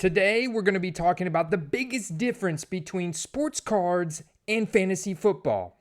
Today, we're going to be talking about the biggest difference between sports cards and fantasy football.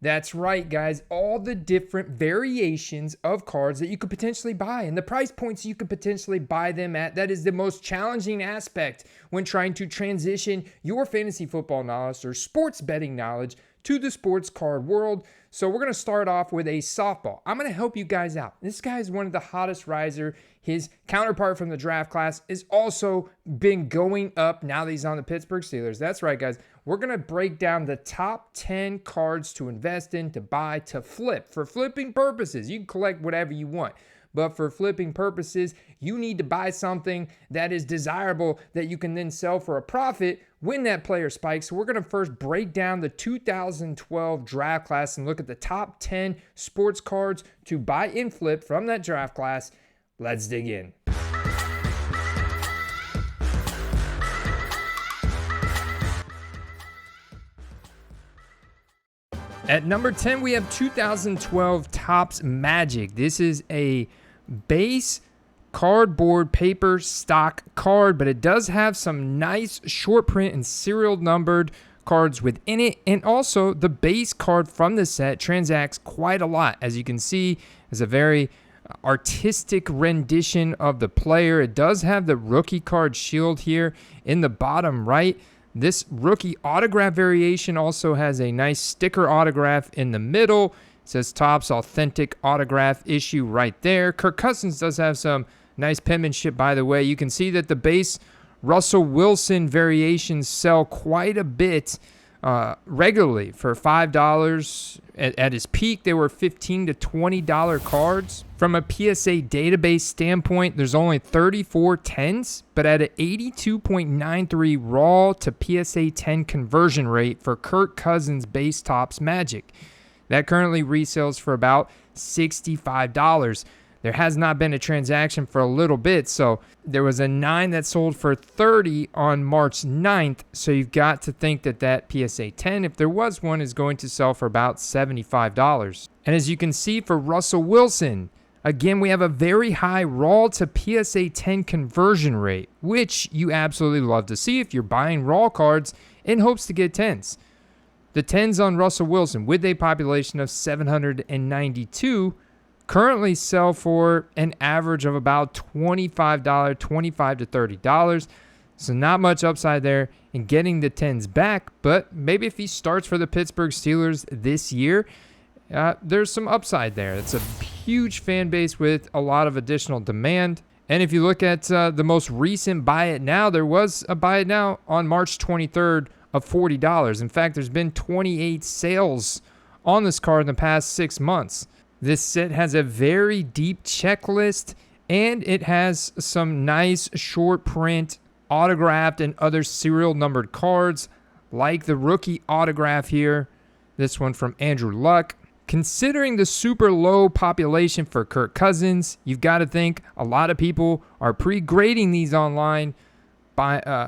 That's right, guys. All the different variations of cards that you could potentially buy and the price points you could potentially buy them at. That is the most challenging aspect when trying to transition your fantasy football knowledge or sports betting knowledge to the sports card world. So we're going to start off with a softball. I'm going to help you guys out. This guy is one of the hottest riser. His counterpart from the draft class has also been going up now that he's on the Pittsburgh Steelers. That's right, guys. We're going to break down the top 10 cards to invest in, to buy, to flip. For flipping purposes, you can collect whatever you want. But for flipping purposes, you need to buy something that is desirable that you can then sell for a profit when that player spikes. So we're going to first break down the 2012 draft class and look at the top 10 sports cards to buy and flip from that draft class. Let's dig in. At number 10, we have 2012 Topps Magic. This is a base cardboard paper stock card, but it does have some nice short print and serial numbered cards within it. And also the base card from the set transacts quite a lot. As you can see, it's a very artistic rendition of the player. It does have the rookie card shield here in the bottom right. This rookie autograph variation also has a nice sticker autograph in the middle. It says Topps Authentic Autograph Issue right there. Kirk Cousins does have some nice penmanship, by the way. You can see that the base Russell Wilson variations sell quite a bit regularly for $5. At his peak, they were $15 to $20 cards. From a PSA database standpoint, there's only 34 10s, but at an 82.93 raw to PSA 10 conversion rate for Kirk Cousins base Topps Magic. That currently resells for about $65. There has not been a transaction for a little bit, so there was a 9 that sold for $30 on March 9th, so you've got to think that that PSA 10, if there was one, is going to sell for about $75. And as you can see for Russell Wilson, again, we have a very high raw to PSA 10 conversion rate, which you absolutely love to see if you're buying raw cards in hopes to get 10s. The 10s on Russell Wilson, with a population of 792, currently sell for an average of about $25 to $30. So not much upside there in getting the 10s back, but maybe if he starts for the Pittsburgh Steelers this year, there's some upside there. It's a huge fan base with a lot of additional demand. And if you look at the most recent buy it now, there was a buy it now on March 23rd of $40. In fact, there's been 28 sales on this card in the past 6 months. This set has a very deep checklist, and it has some nice short print, autographed, and other serial numbered cards, like the rookie autograph here, this one from Andrew Luck. Considering the super low population for Kirk Cousins, you've got to think a lot of people are pre-grading these online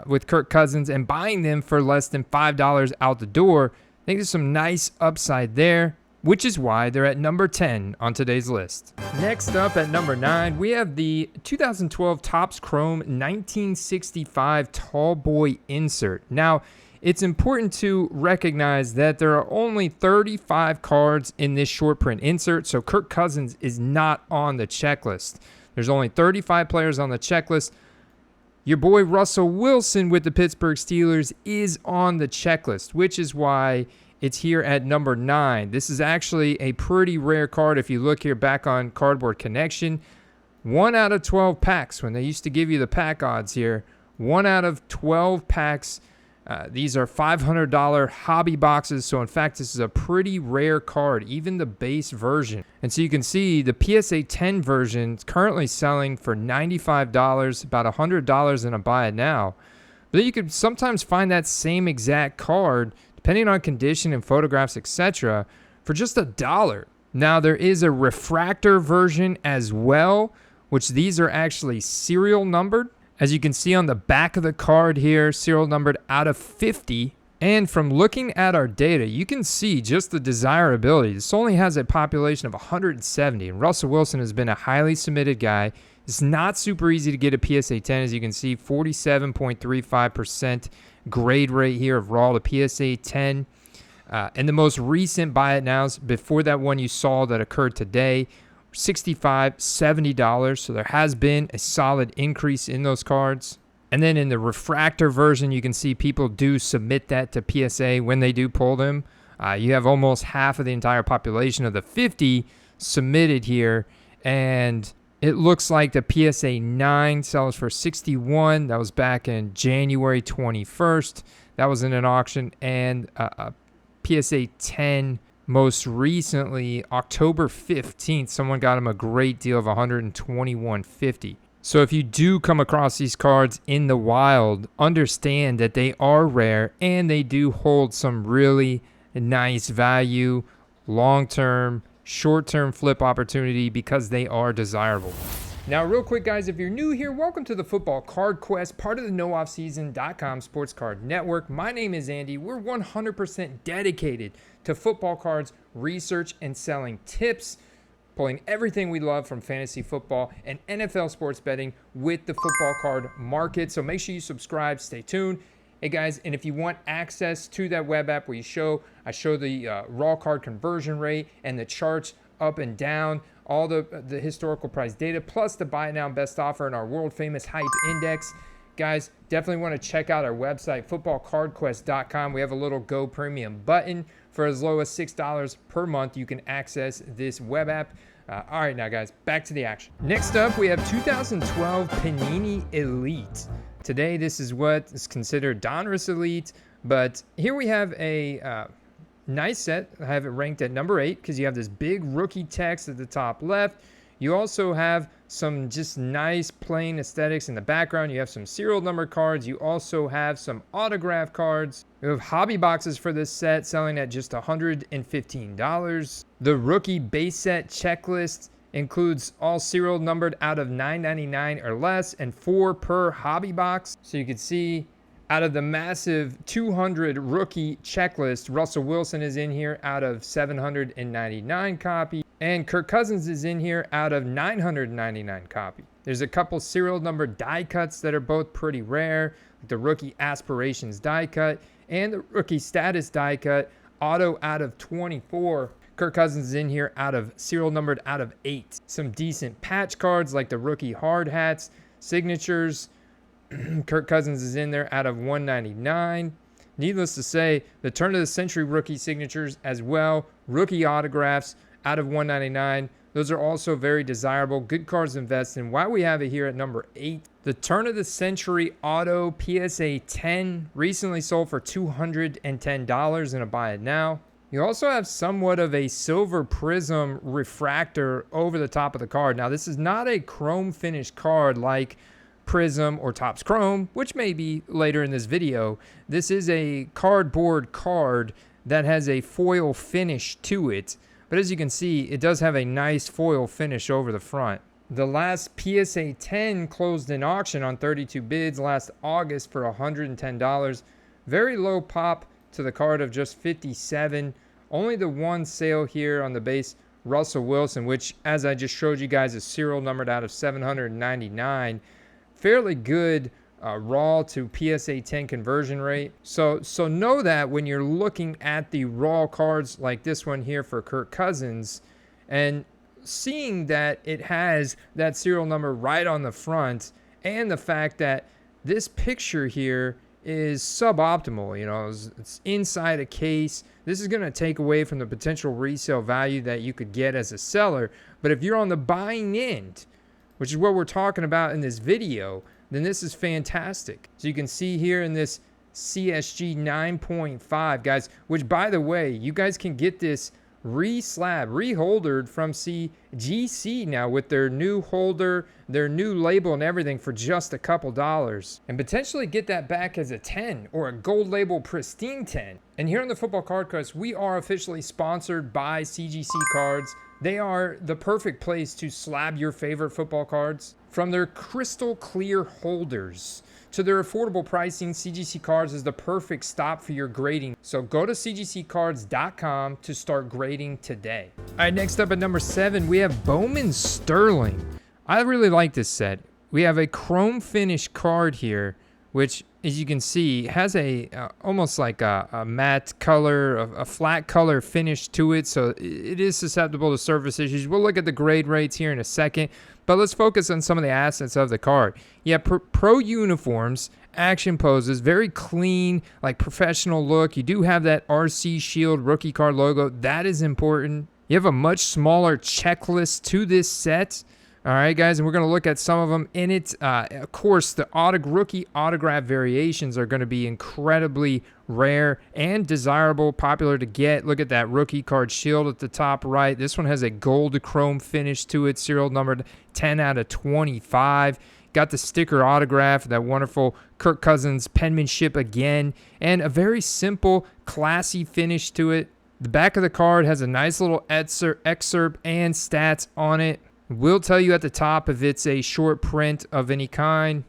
with Kirk Cousins and buying them for less than $5 out the door. I think there's some nice upside there, which is why they're at number 10 on today's list. Next up at number 9, we have the 2012 Topps Chrome 1965 Tall Boy Insert. Now, it's important to recognize that there are only 35 cards in this short print insert, so Kirk Cousins is not on the checklist. There's only 35 players on the checklist. Your boy Russell Wilson with the Pittsburgh Steelers is on the checklist, which is why it's here at number 9. This is actually a pretty rare card. If you look here back on Cardboard Connection, 1 out of 12 packs, when they used to give you the pack odds here, 1 out of 12 packs. These are $500 hobby boxes. So in fact, this is a pretty rare card, even the base version. And so you can see the PSA 10 version is currently selling for $95, about $100 in a buy it now. But you could sometimes find that same exact card, depending on condition and photographs, etc., for just $1. Now, there is a refractor version as well, which these are actually serial numbered. As you can see on the back of the card here, serial numbered out of 50. And from looking at our data, you can see just the desirability. This only has a population of 170, and Russell Wilson has been a highly submitted guy. It's not super easy to get a PSA 10. As you can see, 47.35% grade rate here of raw to PSA 10. And the most recent buy it nows before that one you saw that occurred today, $65, $70. So there has been a solid increase in those cards. And then in the refractor version, you can see people do submit that to PSA when they do pull them. You have almost half of the entire population of the 50 submitted here. And it looks like the PSA 9 sells for $61. That was back in January 21st. That was in an auction. And PSA 10 most recently, October 15th, someone got him a great deal of $121.50. So if you do come across these cards in the wild, understand that they are rare and they do hold some really nice value, long-term, short-term flip opportunity because they are desirable. Now, real quick, guys, if you're new here, welcome to the Football Card Quest, part of the NoOffSeason.com Sports Card Network. My name is Andy. We're 100% dedicated to football cards, research, and selling tips, pulling everything we love from fantasy football and NFL sports betting with the football card market. So make sure you subscribe, stay tuned. Hey guys, and if you want access to that web app where I show the raw card conversion rate and the charts up and down, all the historical price data, plus the buy now best offer and our world famous hype index. Guys, definitely want to check out our website, footballcardquest.com. We have a little Go Premium button. For as low as $6 per month, you can access this web app. All right, now guys, back to the action. Next up, we have 2012 Panini Elite. Today, this is what is considered Donruss Elite, but here we have a nice set. I have it ranked at number 8 because you have this big rookie text at the top left. You also have some just nice plain aesthetics in the background. You have some serial number cards. You also have some autograph cards. We have hobby boxes for this set selling at just $115. The rookie base set checklist includes all serial numbered out of $9.99 or less and 4 per hobby box. So you can see out of the massive 200 rookie checklist, Russell Wilson is in here out of 799 copy. And Kirk Cousins is in here out of 999 copy. There's a couple serial number die cuts that are both pretty rare. The rookie aspirations die cut and the rookie status die cut, auto out of 24. Kirk Cousins is in here out of serial numbered out of 8. Some decent patch cards like the rookie hard hats, signatures. Kirk Cousins is in there out of 199. Needless to say, the turn of the century rookie signatures as well. Rookie autographs out of 199. Those are also very desirable. Good cards to invest in. Why we have it here at number 8. The turn of the century auto PSA 10 recently sold for $210 in a buy it now. You also have somewhat of a silver prism refractor over the top of the card. Now, this is not a chrome finished card like Prism or Topps Chrome, which may be later in this video. This is a cardboard card that has a foil finish to it. But as you can see, it does have a nice foil finish over the front. The last PSA 10 closed in auction on 32 bids last August for $110. Very low pop to the card of just 57. Only the one sale here on the base, Russell Wilson, which, as I just showed you guys, is serial numbered out of 799. Fairly good raw to PSA 10 conversion rate. So know that when you're looking at the raw cards like this one here for Kirk Cousins and seeing that it has that serial number right on the front and the fact that this picture here is suboptimal, you know, it's inside a case. This is going to take away from the potential resale value that you could get as a seller. But if you're on the buying end, which is what we're talking about in this video, then this is fantastic. So you can see here in this CSG 9.5, guys, which by the way, you guys can get this reholdered from CGC now with their new holder, their new label and everything for just a couple dollars, and potentially get that back as a 10 or a gold label pristine 10. And here on the Football Card Quest, we are officially sponsored by CGC Cards. They are the perfect place to slab your favorite football cards. From their crystal clear holders to their affordable pricing, CGC Cards is the perfect stop for your grading. So go to cgccards.com to start grading today. All right, next up at number 7, we have Bowman Sterling. I really like this set. We have a chrome finish card here, which, as you can see, has a almost like a matte color, a flat color finish to it, so it is susceptible to surface issues. We'll look at the grade rates here in a second, but let's focus on some of the assets of the card. You have pro uniforms, action poses, very clean, like professional look. You do have that RC Shield rookie card logo. That is important. You have a much smaller checklist to this set. All right, guys, and we're going to look at some of them in it. Of course, the rookie autograph variations are going to be incredibly rare and desirable, popular to get. Look at that rookie card shield at the top right. This one has a gold chrome finish to it, serial numbered 10 out of 25. Got the sticker autograph, that wonderful Kirk Cousins penmanship again, and a very simple, classy finish to it. The back of the card has a nice little excerpt and stats on it. Will tell you at the top if it's a short print of any kind.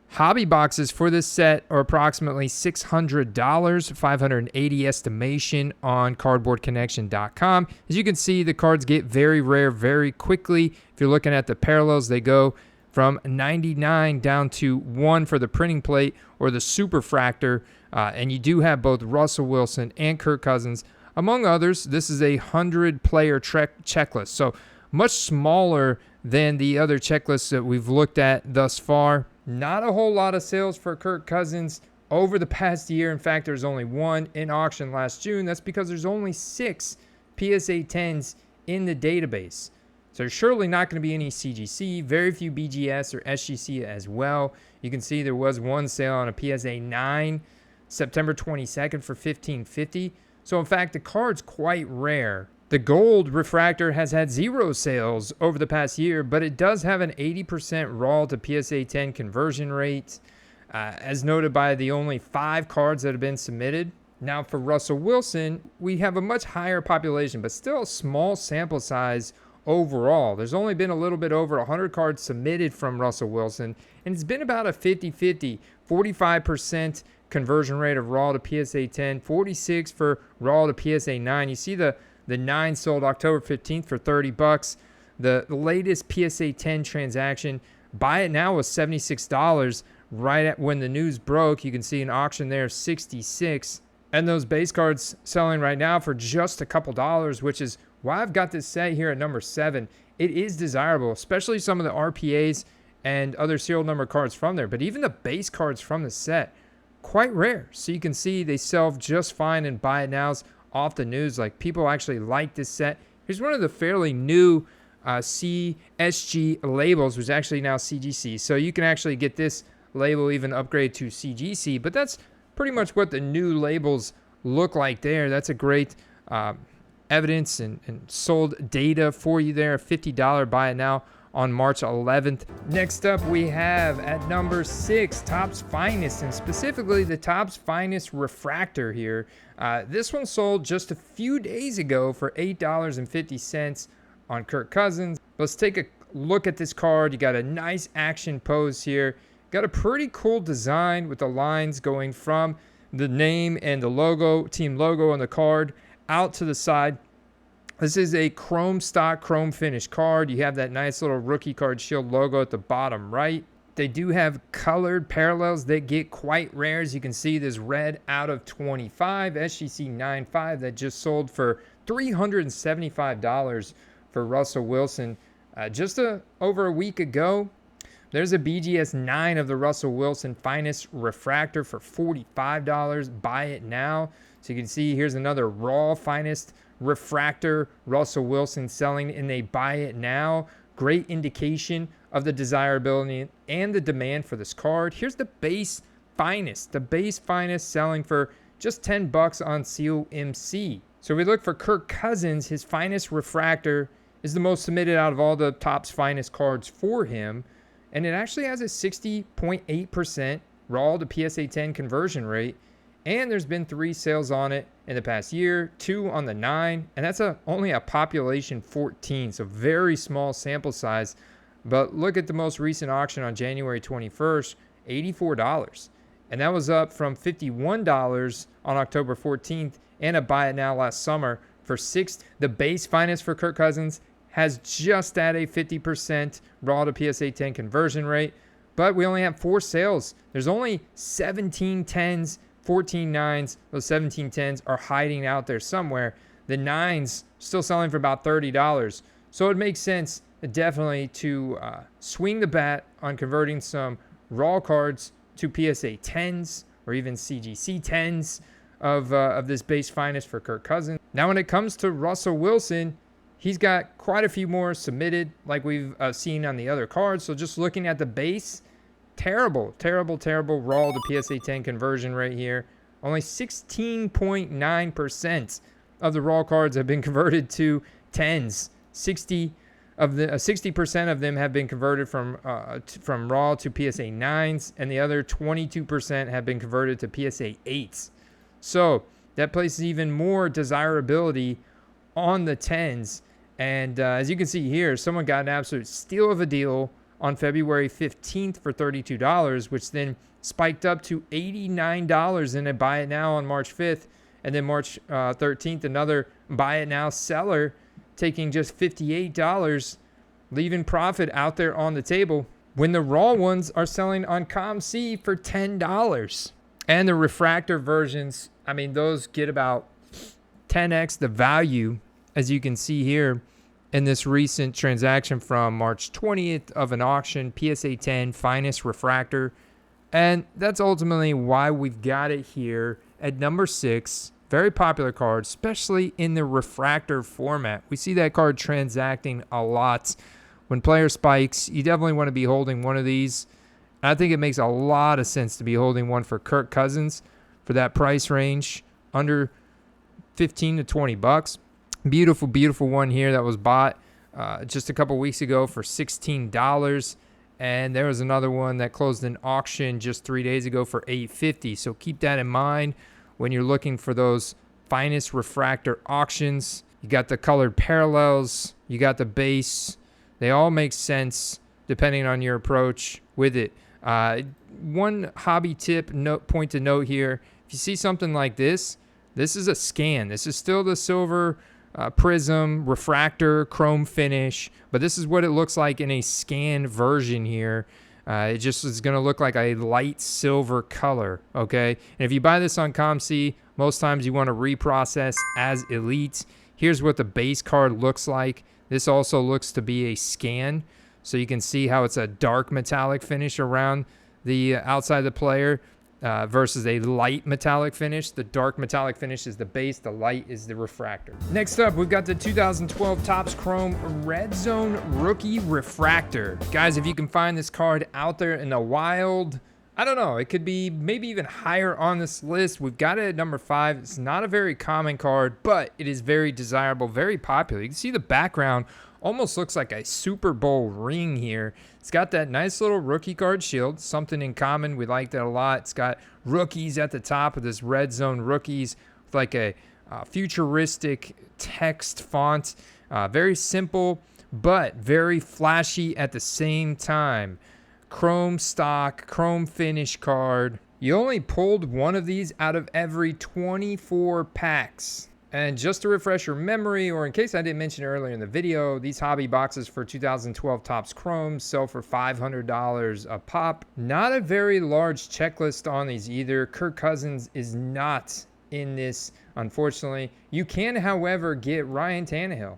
Hobby boxes for this set are approximately $600, $580 estimation on cardboardconnection.com. As you can see, the cards get very rare very quickly. If you're looking at the parallels, they go from 99 down to 1 for the printing plate or the superfractor. And you do have both Russell Wilson and Kirk Cousins, among others. This is a 100-player checklist. So much smaller than the other checklists that we've looked at thus far. Not a whole lot of sales for Kirk Cousins over the past year. In fact, there's only one in auction last June. That's because there's only 6 PSA 10s in the database. So there's surely not going to be any CGC, very few BGS or SGC as well. You can see there was one sale on a PSA 9 September 22nd for $15.50. So in fact, the card's quite rare. The gold refractor has had 0 sales over the past year, but it does have an 80% raw to PSA 10 conversion rate, as noted by the only 5 cards that have been submitted. Now for Russell Wilson, we have a much higher population, but still a small sample size overall. There's only been a little bit over 100 cards submitted from Russell Wilson, and it's been about a 50-50, 45% conversion rate of raw to PSA 10, 46 for raw to PSA 9. You see the 9 sold October 15th for $30. The latest PSA 10 transaction, buy it now, was $76. Right at when the news broke, you can see an auction there of $66. And those base cards selling right now for just a couple dollars, which is why I've got this set here at number 7. It is desirable, especially some of the RPAs and other serial number cards from there. But even the base cards from the set, quite rare. So you can see they sell just fine, and buy it now's off the news. Like, people actually like this set. Here's one of the fairly new CSG labels, which is actually now CGC. So you can actually get this label even upgrade to CGC, but that's pretty much what the new labels look like there. That's a great evidence and sold data for you there. $50 buy it now on March 11th. Next up, we have at number 6, Topps Finest, and specifically the Topps Finest Refractor here. This one sold just a few days ago for $8.50 on Kirk Cousins. Let's take a look at this card. You got a nice action pose here. Got a pretty cool design with the lines going from the name and the logo, team logo on the card, out to the side. This is a chrome stock, chrome finish card. You have that nice little rookie card shield logo at the bottom right. They do have colored parallels that get quite rare. As you can see, this red out of 25, SGC 9.5 that just sold for $375 for Russell Wilson just over a week ago. There's a BGS 9 of the Russell Wilson Finest Refractor for $45. Buy it now. So you can see here's another raw Finest Refractor Russell Wilson selling in a buy it now. Great indication of the desirability and the demand for this card. Here's the base Finest. The base Finest selling for just $10 on COMC. So we look for Kirk Cousins. His Finest Refractor is the most submitted out of all the Topps Finest cards for him. And it actually has a 60.8% raw to PSA 10 conversion rate. And there's been 3 sales on it in the past year, 2 on the 9, and that's only a population 14, so very small sample size. But look at the most recent auction on January 21st, $84. And that was up from $51 on October 14th, and a buy it now last summer for $6. The base Finest for Kirk Cousins has just at a 50% raw to PSA 10 conversion rate, but we only have 4 sales. There's only 17 10s, 14 9s. Those 17 10s are hiding out there somewhere. The 9s still selling for about $30. So it makes sense definitely to swing the bat on converting some raw cards to PSA 10s or even CGC 10s of this base finest for Kirk Cousins. Now when it comes to Russell Wilson, he's got quite a few more submitted like we've seen on the other cards. So just looking at the base, terrible raw to PSA 10 conversion rate here. Only 16.9% of the raw cards have been converted to 10s. 60% of them have been converted from raw to PSA 9s, and the other 22% have been converted to PSA 8s. So that places even more desirability on the 10s. And as you can see here, someone got an absolute steal of a deal on February 15th for $32, which then spiked up to $89 in a buy it now on March 5th. And then March 13th, another buy it now seller taking just $58, leaving profit out there on the table when the raw ones are selling on ComC for $10. And the refractor versions, I mean, those get about 10x the value, as you can see here in this recent transaction from March 20th of an auction, PSA 10 finest refractor. And that's ultimately why we've got it here at number 6. Very popular card, especially in the refractor format. We see that card transacting a lot. When player spikes, you definitely want to be holding one of these. I think it makes a lot of sense to be holding one for Kirk Cousins for that price range, under 15 to 20 bucks. Beautiful one here that was bought just a couple weeks ago for $16. And there was another one that closed an auction just 3 days ago for $8.50. So keep that in mind when you're looking for those finest refractor auctions. You got the colored parallels, you got the base. They all make sense depending on your approach with it. One hobby tip, point to note here, if you see something like this is a scan. This is still the silver prism refractor chrome finish, but this is what it looks like in a scan version here. It just is going to look like a light silver color, okay? And if you buy this on ComC, most times you want to reprocess as elite. Here's what the base card looks like. This also looks to be a scan, so you can see how it's a dark metallic finish around the outside of the player versus a light metallic finish. The dark metallic finish is the base, the light is the refractor. Next up, we've got the 2012 Topps Chrome Red Zone Rookie Refractor. Guys, if you can find this card out there in the wild, I don't know, it could be maybe even higher on this list. We've got it at number 5. It's not a very common card, but it is very desirable, very popular. You can see the background almost looks like a Super Bowl ring here. It's got that nice little rookie card shield, something in common. We like that a lot. It's got rookies at the top of this Red Zone Rookies with like a futuristic text font. Very simple, but very flashy at the same time. Chrome stock, chrome finish card. You only pulled one of these out of every 24 packs. And just to refresh your memory, or in case I didn't mention earlier in the video, these hobby boxes for 2012 Topps Chrome sell for $500 a pop. Not a very large checklist on these either. Kirk Cousins is not in this, unfortunately. You can, however, get Ryan Tannehill.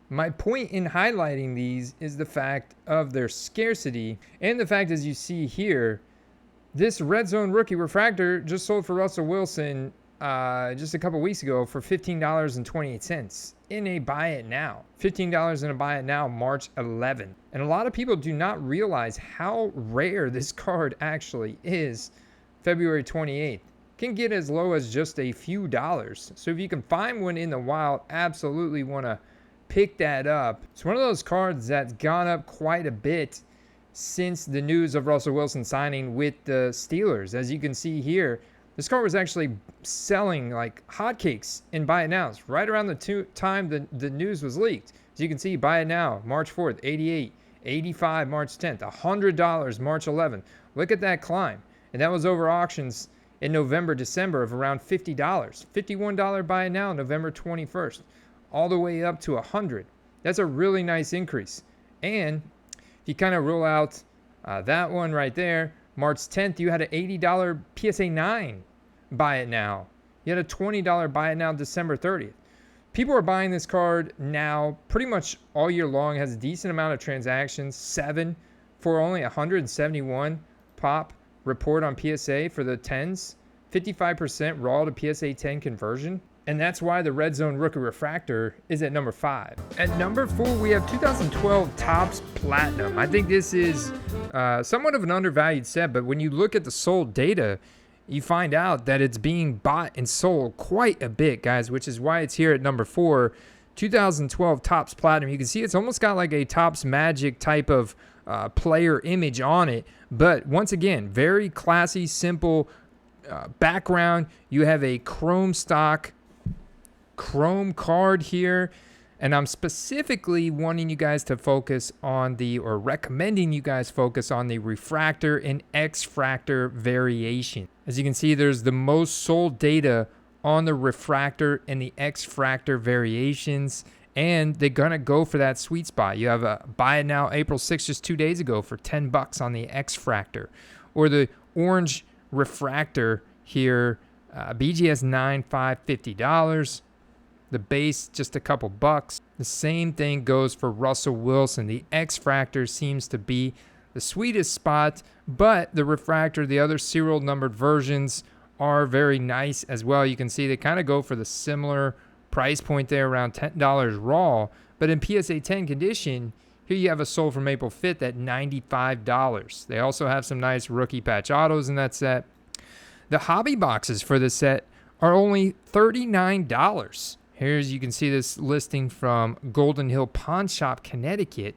My point in highlighting these is the fact of their scarcity and the fact, as you see here, this Red Zone Rookie Refractor just sold for Russell Wilson just a couple weeks ago for $15.28 in a buy it now. $15 in a buy it now, March 11th. And a lot of people do not realize how rare this card actually is. February 28th. Can get as low as just a few dollars. So if you can find one in the wild, absolutely want to pick that up. It's one of those cards that's gone up quite a bit since the news of Russell Wilson signing with the Steelers. As you can see here, this card was actually selling like hotcakes in buy it nows right around the time the news was leaked. As you can see, buy it now, March 4th, 88, 85, March 10th, $100, March 11th. Look at that climb. And that was over auctions in November, December of around $50. $51 buy it now, November 21st. All the way up to $100. That's a really nice increase. And if you kind of rule out that one right there, March 10th, you had an $80 PSA 9 buy it now. You had a $20 buy it now December 30th. People are buying this card now pretty much all year long. It has a decent amount of transactions, 7 for only 171 pop report on PSA for the 10s, 55% raw to PSA 10 conversion. And that's why the Red Zone Rookie Refractor is at number 5. At number 4, we have 2012 Topps Platinum. I think this is somewhat of an undervalued set, but when you look at the sold data, you find out that it's being bought and sold quite a bit, guys, which is why it's here at number 4. 2012 Topps Platinum. You can see it's almost got like a Topps Magic type of player image on it. But once again, very classy, simple background. You have a chrome stock, chrome card here. And I'm specifically wanting you guys to focus on or recommending you guys focus on the refractor and X-fractor variation. As you can see, there's the most sold data on the refractor and the X-fractor variations, and they're gonna go for that sweet spot. You have a buy it now April 6th, just 2 days ago, for $10 on the X-fractor, or the orange refractor here, BGS 9, $5, $50. The base, just a couple bucks. The same thing goes for Russell Wilson. The X-fractor seems to be the sweetest spot, but the refractor, the other serial numbered versions, are very nice as well. You can see they kind of go for the similar price point there, around $10 raw. But in PSA 10 condition, here you have a sold from April 5th at $95. They also have some nice rookie patch autos in that set. The hobby boxes for this set are only $39. Here's, you can see this listing from Golden Hill Pawn Shop, Connecticut.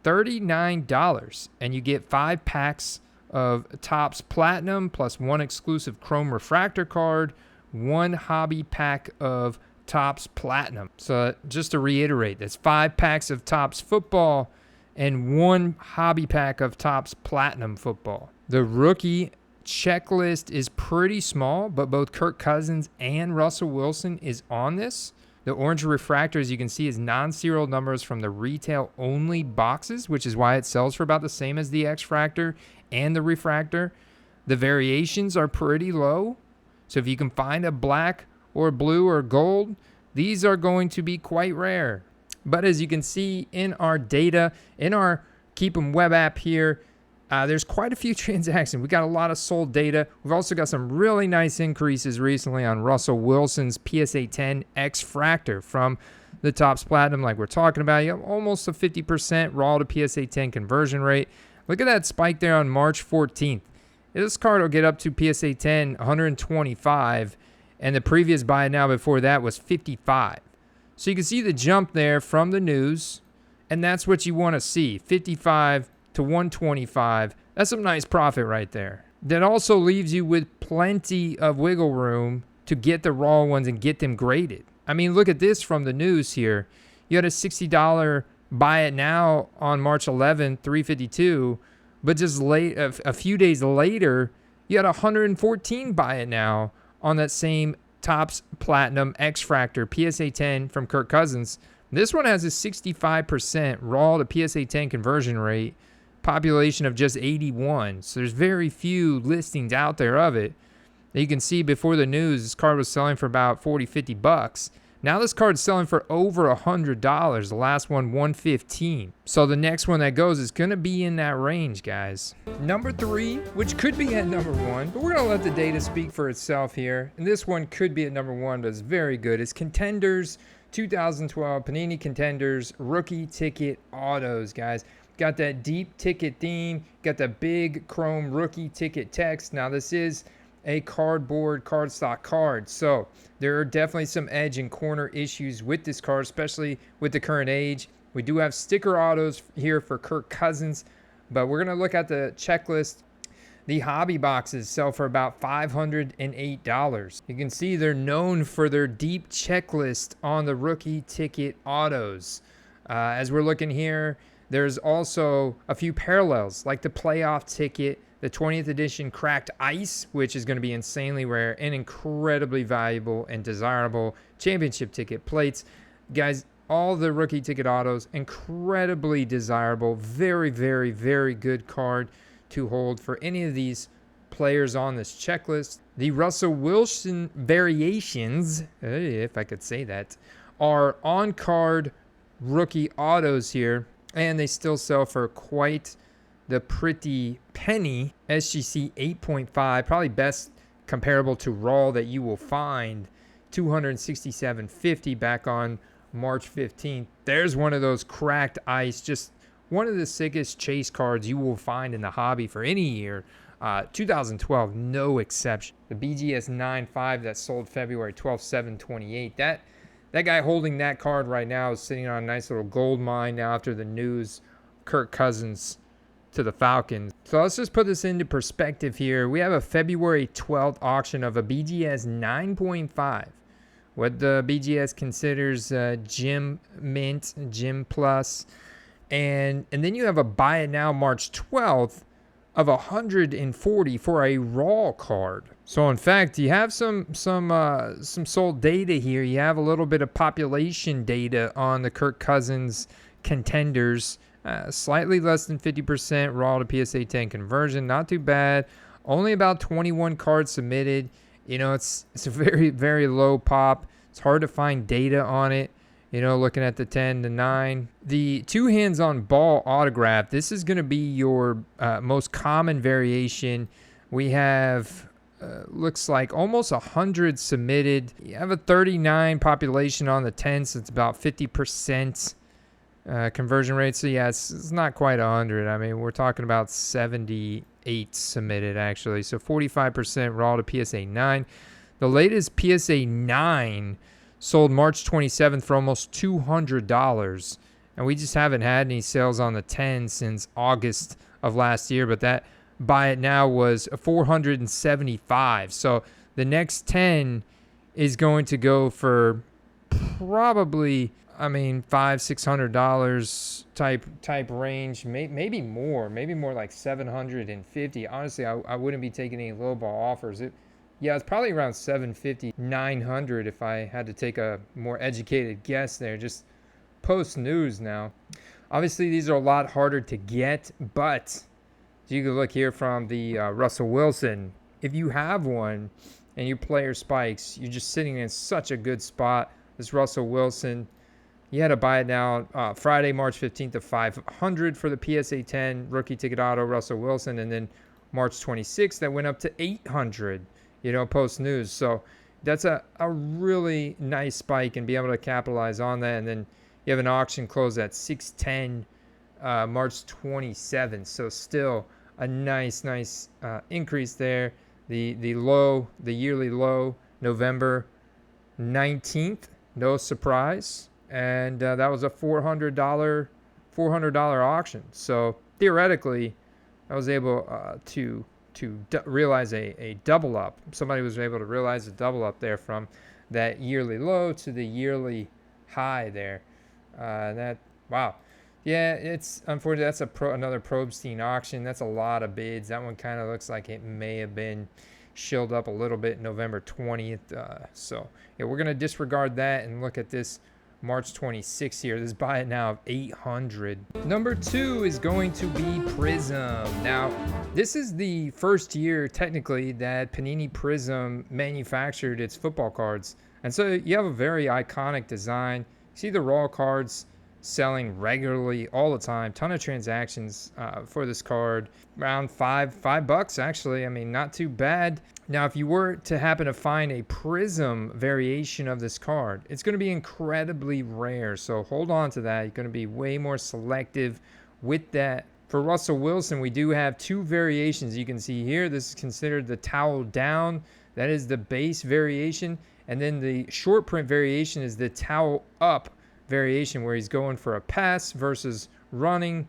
$39. And you get 5 packs of Topps Platinum plus 1 exclusive Chrome Refractor card, 1 hobby pack of Topps Platinum. So just to reiterate, that's 5 packs of Topps Football and 1 hobby pack of Topps Platinum Football. The rookie checklist is pretty small, but both Kirk Cousins and Russell Wilson is on this. The orange refractor, as you can see, is non-serial numbers from the retail-only boxes, which is why it sells for about the same as the X-fractor and the refractor. The variations are pretty low, so if you can find a black or blue or gold, these are going to be quite rare. But as you can see in our data, in our Keep 'em web app here, there's quite a few transactions. We got a lot of sold data. We've also got some really nice increases recently on Russell Wilson's PSA 10 X-fractor from the Topps Platinum, like we're talking about. You have almost a 50% raw to PSA 10 conversion rate. Look at that spike there on March 14th. This card will get up to PSA 10 125, and the previous buy now before that was 55. So you can see the jump there from the news, and that's what you want to see, 55 to 125. That's some nice profit right there. That also leaves you with plenty of wiggle room to get the raw ones and get them graded. I mean, look at this from the news here. You had a $60 buy it now on March 11th, $352, but just a few days later, you had a $114 buy it now on that same Topps Platinum X-fractor PSA 10 from Kirk Cousins. This one has a 65% raw to PSA 10 conversion rate, population of just 81. So there's very few listings out there of it. You can see before the news, this card was selling for about 40, 50 bucks. Now this card's selling for over $100. The last one, $115. So the next one that goes is going to be in that range, guys. Number 3, which could be at number 1, but we're going to let the data speak for itself here. And this one could be at number 1, but it's very good. It's Contenders 2012 Panini Contenders Rookie Ticket Autos, guys. Got that deep ticket theme, got the big chrome rookie ticket text. Now this is a cardboard cardstock card, so there are definitely some edge and corner issues with this card, especially with the current age. We do have sticker autos here for Kirk Cousins, but we're going to look at the checklist. The hobby boxes sell for about $508. You can see they're known for their deep checklist on the rookie ticket autos. As we're looking here, there's also a few parallels, like the playoff ticket, the 20th edition cracked ice, which is going to be insanely rare and incredibly valuable and desirable championship ticket plates. Guys, all the rookie ticket autos, incredibly desirable, very, very, very good card to hold for any of these players on this checklist. The Russell Wilson variations, if I could say that, are on-card rookie autos here, and they still sell for quite the pretty penny. SGC 8.5, probably best comparable to raw that you will find, $267.50 back on March 15th. There's one of those cracked ice, just one of the sickest chase cards you will find in the hobby for any year. 2012, no exception. The BGS 9.5 that sold February 12th, 728. That guy holding that card right now is sitting on a nice little gold mine now after the news, Kirk Cousins to the Falcons. So let's just put this into perspective here. We have a February 12th auction of a BGS 9.5. What the BGS considers Gym Mint, Gym Plus. And then you have a buy it now March 12th of 140 for a raw card. So in fact, you have some sold data here. You have a little bit of population data on the Kirk Cousins contenders. Slightly less than 50% raw to PSA 10 conversion. Not too bad. Only about 21 cards submitted. You know, it's a very, very low pop. It's hard to find data on it. You know, looking at the 10 to 9. The two hands on ball autograph, this is going to be your most common variation. We have, looks like almost 100 submitted. You have a 39 population on the 10, so it's about 50% conversion rate. So yeah, it's not quite 100. I mean, we're talking about 78 submitted actually. So 45% raw to PSA 9. The latest PSA 9 sold March 27th for almost $200. And we just haven't had any sales on the 10 since August of last year. But that buy it now was $475. So the next 10 is going to go for probably, I mean, $500-$600 type range, maybe more like $750. Honestly, I wouldn't be taking any lowball offers. Yeah, it's probably around $750, $900 if I had to take a more educated guess there. Just post news now. Obviously, these are a lot harder to get, but you can look here from the Russell Wilson. If you have one and your player spikes, you're just sitting in such a good spot. This Russell Wilson, you had to buy it now Friday, March 15th of $500 for the PSA 10 rookie ticket auto Russell Wilson, and then March 26th that went up to $800. You know, post news. So that's a really nice spike and be able to capitalize on that. And then you have an auction close at 610 March 27th. So still a nice increase there. The yearly low, November 19th. No surprise. And that was a $400 auction. So theoretically, I was able to realize a double up. Somebody was able to realize a double up there from that yearly low to the yearly high there. Wow. Yeah, it's unfortunate. That's another Probstein auction. That's a lot of bids. That one kind of looks like it may have been shilled up a little bit November 20th. So yeah, we're going to disregard that and look at this March 26th here. This buy it now of 800. Number 2 is going to be Prism. Now, this is the first year technically that Panini Prism manufactured its football cards. And so you have a very iconic design. You see the raw cards selling regularly all the time. Ton of transactions for this card. Around $5 actually. I mean, not too bad. Now, if you were to happen to find a Prism variation of this card, it's going to be incredibly rare. So hold on to that. You're going to be way more selective with that. For Russell Wilson, we do have two variations. You can see here, this is considered the towel down. That is the base variation. And then the short print variation is the towel up variation, where he's going for a pass versus running.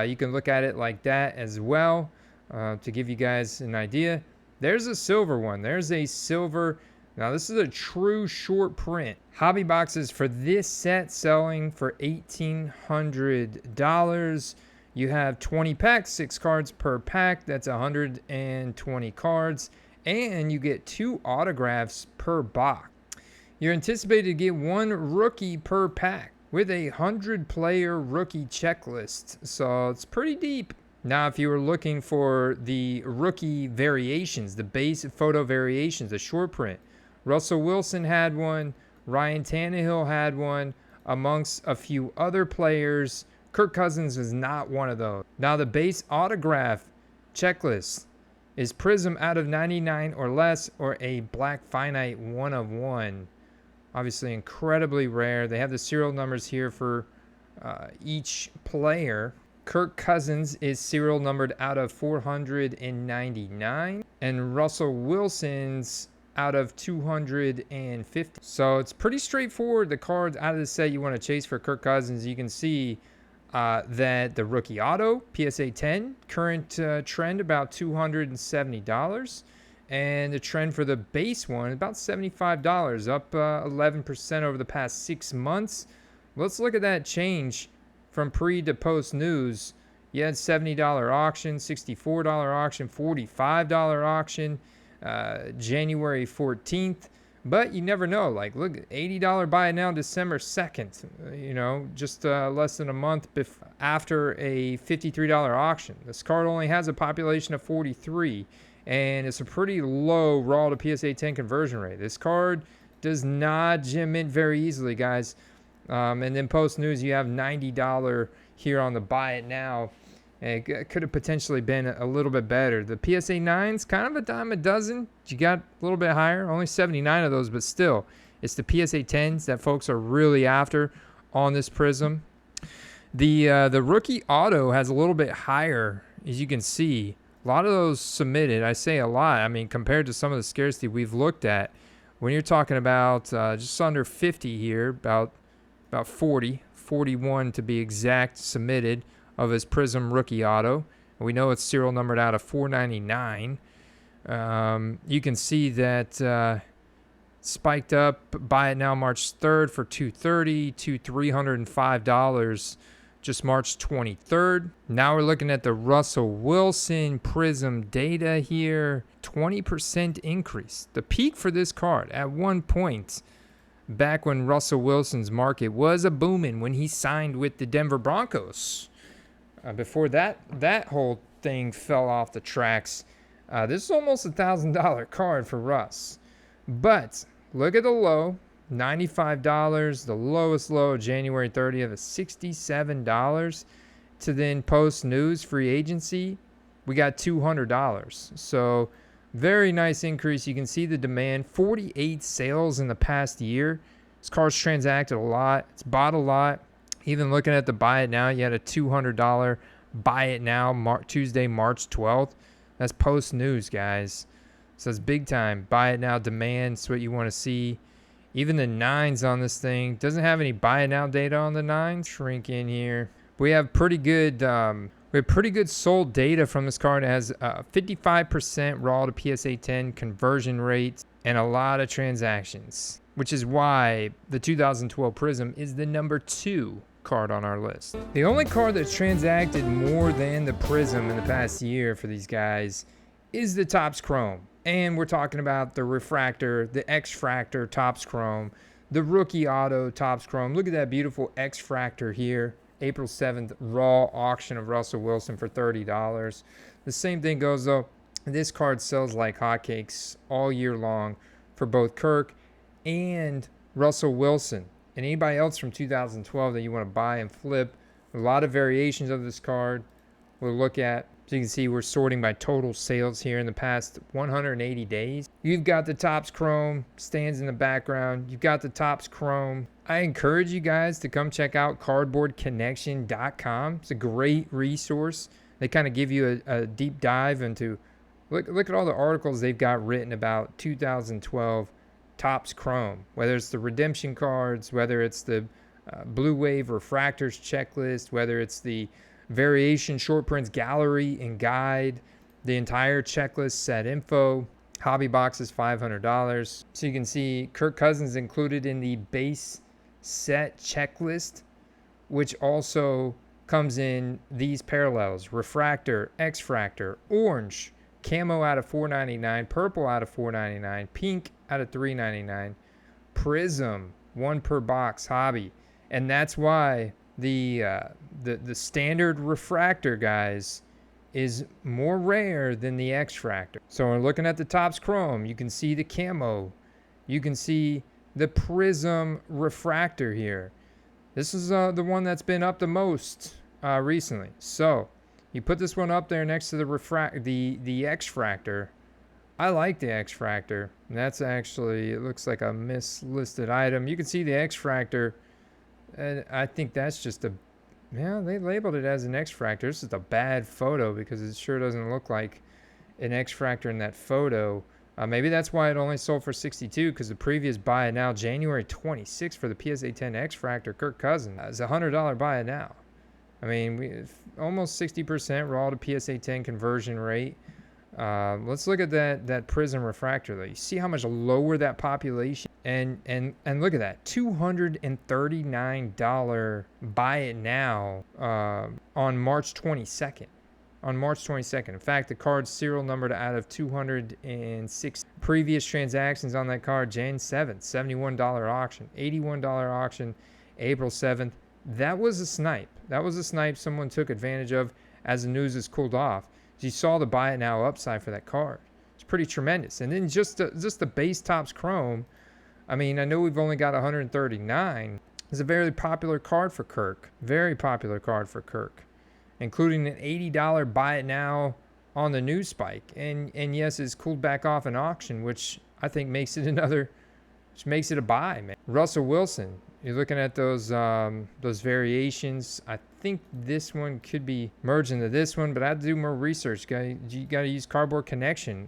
You can look at it like that as well to give you guys an idea. There's a silver one. There's a silver. Now, this is a true short print. Hobby boxes for this set selling for $1,800. You have 20 packs, 6 cards per pack. That's 120 cards. And you get 2 autographs per box. You're anticipated to get 1 rookie per pack. with a 100-player rookie checklist. So it's pretty deep. Now, if you were looking for the rookie variations, the base photo variations, the short print, Russell Wilson had one, Ryan Tannehill had one, amongst a few other players. Kirk Cousins was not one of those. Now, the base autograph checklist is prism out of 99 or less, or a black finite 1 of 1. Obviously incredibly rare. They have the serial numbers here for each player. Kirk Cousins is serial numbered out of 499, and Russell Wilson's out of 250. So it's pretty straightforward. The cards out of the set you want to chase for Kirk Cousins, you can see that the rookie auto, PSA 10, current trend about $270. And the trend for the base one, about $75, up 11% over the past 6 months. Let's look at that change from pre to post news. You had $70 auction, $64 auction, $45 auction, January 14th. But you never know. Like, look, $80 buy it now, December 2nd. You know, just less than a month after a $53 auction. This card only has a population of 43. And it's a pretty low raw to PSA 10 conversion rate. This card does not gem in very easily, guys. And then post news, you have $90 here on the buy it now. And it could have potentially been a little bit better. The PSA 9's kind of a dime a dozen. You got a little bit higher, only 79 of those, but still, it's the PSA 10s that folks are really after on this prism. The rookie auto has a little bit higher, as you can see. A lot of those submitted. I say a lot. I mean, compared to some of the scarcity we've looked at, when you're talking about just under 50 here, about 40, 41 to be exact, submitted of his Prism rookie auto. We know it's serial numbered out of 499. You can see that spiked up. Buy it now March 3rd for $230 to $305. Just March 23rd. Now we're looking at the Russell Wilson Prism data here. 20% increase. The peak for this card at one point, back when Russell Wilson's market was a booming, when he signed with the Denver Broncos. Before that whole thing fell off the tracks. This is almost $1,000 card for Russ. But look at the low. $95, the lowest low, January 30th, is $67. To then post news free agency, we got $200. So very nice increase. You can see the demand. 48 sales in the past year. This car's transacted a lot. It's bought a lot. Even looking at the buy it now, you had a $200 buy it now Tuesday, March 12th. That's post news, guys. So it's big time. Buy it now demand. That's what you want to see. Even the 9s on this thing doesn't have any buy it now data on the 9s. Shrink in here. We have pretty good sold data from this card. It has 55% raw to PSA 10 conversion rate and a lot of transactions, which is why the 2012 Prism is the number 2 card on our list. The only card that's transacted more than the Prism in the past year for these guys is the Topps Chrome. And we're talking about the Refractor, the X-Fractor Topps Chrome, the Rookie Auto Topps Chrome. Look at that beautiful X-Fractor here. April 7th, raw auction of Russell Wilson for $30. The same thing goes, though. This card sells like hotcakes all year long for both Kirk and Russell Wilson. And anybody else from 2012 that you want to buy and flip. A lot of variations of this card we'll look at. So you can see we're sorting by total sales here in the past 180 days. You've got the Topps Chrome, stands in the background. You've got the Topps Chrome. I encourage you guys to come check out cardboardconnection.com. It's a great resource. They kind of give you a deep dive into, look at all the articles they've got written about 2012 Topps Chrome, whether it's the redemption cards, whether it's the Blue Wave Refractors checklist, whether it's the variation short prints gallery and guide, the entire checklist set info. Hobby box is $500. So you can see Kirk Cousins included in the base set checklist, which also comes in these parallels: Refractor, X-Fractor, Orange, Camo out of $4.99, Purple out of $4.99, Pink out of $3.99, Prism, 1 per box, Hobby And that's why the standard refractor, guys, is more rare than the X-fractor. So we're looking at the Topps Chrome. You can see the camo. You can see the prism refractor here. This is the one that's been up the most recently. So you put this one up there next to the X-fractor. I like the X-fractor. That's actually, it looks like a mislisted item. You can see the X-fractor, and I think that's just a, yeah, they labeled it as an X-fractor. This is a bad photo because it sure doesn't look like an X-fractor in that photo. Maybe that's why it only sold for $62, because the previous buy it now, January 26th, for the PSA 10 X-fractor, Kirk Cousins, is a $100 buy it now. I mean, almost 60% raw to PSA 10 conversion rate. Let's look at that prism refractor though. You see how much lower that population, and look at that, $239 buy it now on March 22nd. On March 22nd. In fact, the card's serial numbered out of 206 previous transactions on that card. Jan 7th, $71 auction, $81 auction, April 7th. That was a snipe. That was a snipe someone took advantage of as the news has cooled off. You saw the buy it now upside for that card. It's pretty tremendous. And then just the base Topps Chrome. I mean, I know we've only got 139. It's a very popular card for Kirk. Very popular card for Kirk, including an $80 buy it now on the news spike. And yes, it's cooled back off an auction, which I think makes it a buy, man. Russell Wilson, you're looking at those variations. I think this one could be merged into this one, but I have to do more research. You got to use Cardboard Connection.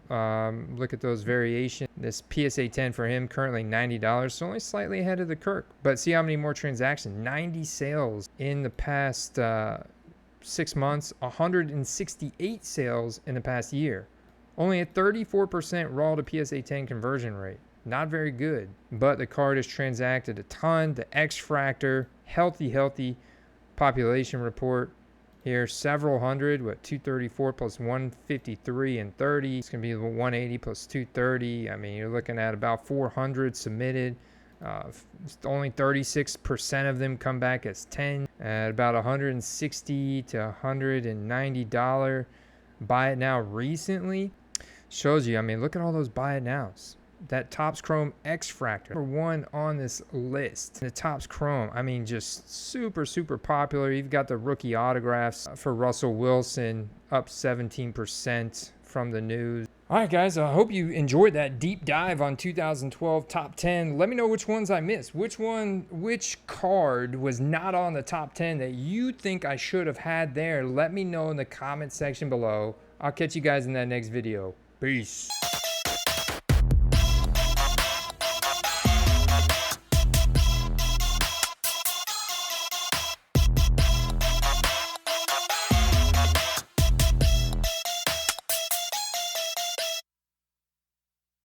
Look at those variations. This PSA 10 for him, currently $90, so only slightly ahead of the Kirk. But see how many more transactions. 90 sales in the past 6 months, 168 sales in the past year. Only a 34% raw to PSA 10 conversion rate. Not very good, but the card is transacted a ton. The X-fractor, healthy population report here, several hundred, 234 plus 153 and 30. It's going to be 180 plus 230. I mean, you're looking at about 400 submitted. Only 36% of them come back as 10. At about $160 to $190 buy it now recently. Shows you, I mean, look at all those buy it nows. That Topps Chrome X-fractor, number one on this list. The Topps Chrome, I mean, just super popular. You've got the rookie autographs for Russell Wilson, up 17% from the news. All right, guys, I hope you enjoyed that deep dive on 2012 top 10. Let me know which ones I missed. Which card was not on the top 10 that you think I should have had there? Let me know in the comment section below. I'll catch you guys in that next video. Peace.